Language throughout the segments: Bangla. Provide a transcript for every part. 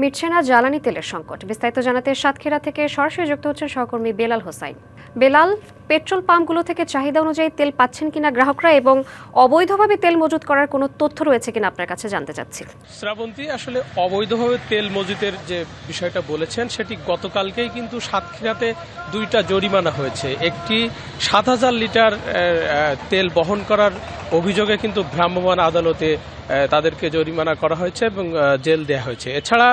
মিটছে না জ্বালানি তেলের সংকট। বিস্তারিত জানাতে সাতক্ষীরা থেকে সরাসরি যুক্ত হচ্ছেন সহকর্মী বেলাল হোসাইন। বেলাল, পেট্রোল পাম্পগুলো থেকে চাহিদা অনুযায়ী তেল পাচ্ছেন কিনা গ্রাহকরা এবং অবৈধভাবে তেল মজুত করার কোনো তথ্য রয়েছে কিনা আপনার কাছে জানতে চাচ্ছি। শ্রাবন্তী, আসলে অবৈধভাবে তেল মজুতের যে বিষয়টা বলেছেন সেটি গতকালকেই কিন্তু সাতক্ষীরাতে দুইটা জরিমানা হয়েছে। একটি ৭,০০০ লিটার তেল বহন করার অভিযোগে কিন্তু ভ্রাম্যমাণ আদালতে তাদেরকে জরিমানা করা হয়েছে এবং জেল দেওয়া হয়েছে। এছাড়া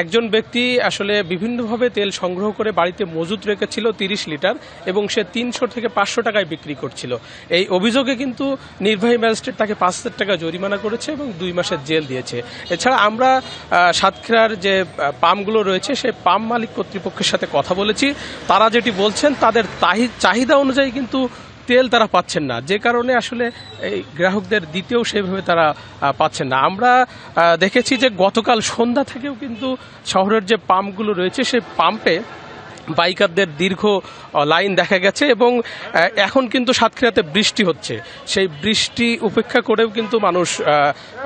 একজন ব্যক্তি আসলে বিভিন্নভাবে তেল সংগ্রহ করে বাড়িতে মজুত রেখেছিল ৩০ লিটার এবং সে ৩০০ থেকে ৫০০ টাকায় বিক্রি করছিল। এই অভিযোগে কিন্তু নির্বাহী ম্যাজিস্ট্রেট তাকে ৫,০০০ টাকা জরিমানা করেছে এবং ২ মাসের জেল দিয়েছে। এছাড়া আমরা সাতক্ষীরার যে পাম্পগুলো রয়েছে সেই পাম্প মালিক কর্তৃপক্ষের সাথে কথা বলেছি। তারা যেটি বলছেন তাদের চাহিদা অনুযায়ী কিন্তু তেল তারা পাচ্ছেন না, যে কারণে আসলে এই গ্রাহকদের দিতেও সেভাবে তারা পাচ্ছেন না। আমরা দেখেছি যে গতকাল সন্ধ্যা থেকেও কিন্তু শহরের যে পাম্পগুলো রয়েছে সেই পাম্পে বাইকারদের দীর্ঘ লাইন দেখা গেছে এবং এখন কিন্তু সাতক্ষীরাতে বৃষ্টি হচ্ছে। সেই বৃষ্টি উপেক্ষা করেও কিন্তু মানুষ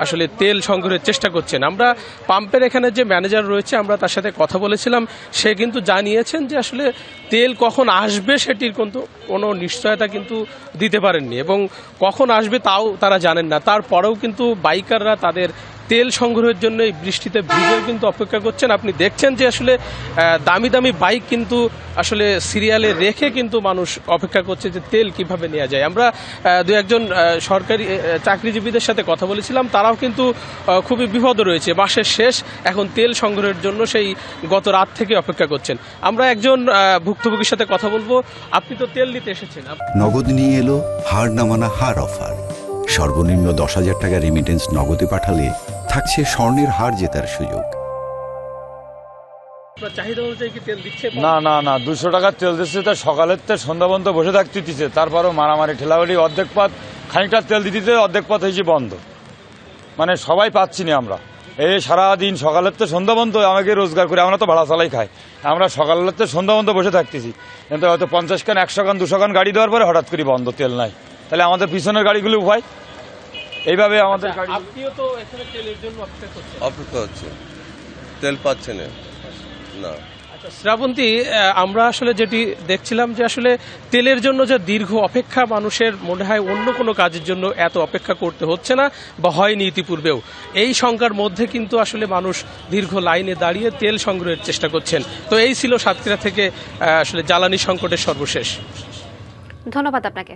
আসলে তেল সংগ্রহের চেষ্টা করছেন। আমরা পাম্পের এখানে যে ম্যানেজার রয়েছে আমরা তার সাথে কথা বলেছিলাম, সে কিন্তু জানিয়েছেন যে আসলে তেল কখন আসবে সেটির কিন্তু কোনো নিশ্চয়তা কিন্তু দিতে পারেননি এবং কখন আসবে তাও তারা জানেন না। তারপরেও কিন্তু বাইকাররা তাদের তেল সংগ্রহের জন্য এই বৃষ্টিতে ভিজেও কিন্তু অপেক্ষা করছেন। আপনি দেখছেন যে আসলে দামি দামি বাইক কিন্তু আসলে সিরিয়ালে রেখে কিন্তু মানুষ অপেক্ষা করছে যে তেল কিভাবে নেওয়া যায়। আমরা দু একজন সরকারি চাকরিজীবীদের সাথে কথা বলেছিলাম, তারাও কিন্তু খুবই বিপদ রয়েছে। মাসের শেষ, এখন তেল সংগ্রহের জন্য সেই গত রাত থেকে অপেক্ষা করছেন। আমরা একজন ভুক্তভোগীর সাথে কথা বলবো। আপনি তো তেল নিতে এসেছেন। নগদ নিয়ে এলো হার না মানা হার অফার। সর্বনিম্ন ১০,০০০ টাকা রেমিটেন্স নগদে পাঠালে থাকছে স্বর্ণের হার জেতার সুযোগ। না না না ২০০ টাকার তেল দিচ্ছে, তার সকালের তো সন্ধ্যা পর্যন্ত বসে থাকতে দিচ্ছে, তারপরও মারামারি ঠেলাবাড়ি, অর্ধেক পথ খানিকটা তেল দিতে অর্ধেক পথ হয়েছে বন্ধ। মানে সবাই পাচ্ছি না আমরা। এই সারাদিন সকালের তো সন্ধ্যা পর্যন্ত আমাকে রোজগার করে, আমরা তো ভাড়া চালাই খাই, আমরা সকালের তো সন্ধ্যা পর্যন্ত বসে থাকতেছি, কিন্তু হয়তো ৫০ খান ১০০ খান ২০০ খান গাড়ি দেওয়ার পরে হঠাৎ করে বন্ধ, তেল নাই। তাহলে আমাদের পিছনের গাড়িগুলো উপায় এইভাবে আমাদের আপনিও তো এখানে তেলের জন্য অপেক্ষা হচ্ছে, তেল পাচ্ছে না। আচ্ছা শ্রাবন্তী, আমরা আসলে যেটি দেখছিলাম যে আসলে তেলের জন্য যে দীর্ঘ অপেক্ষা, মানুষের মনে হয় অন্য কোনো কাজের জন্য এত অপেক্ষা করতে হচ্ছে না বা হয়নি ইতিপূর্বেও। এই সংখ্যার মধ্যে কিন্তু আসলে মানুষ দীর্ঘ লাইনে দাঁড়িয়ে তেল সংগ্রহের চেষ্টা করছেন। তো এই ছিল সাতক্ষীরা থেকে আসলে জ্বালানি সংকটের সর্বশেষ। ধন্যবাদ আপনাকে।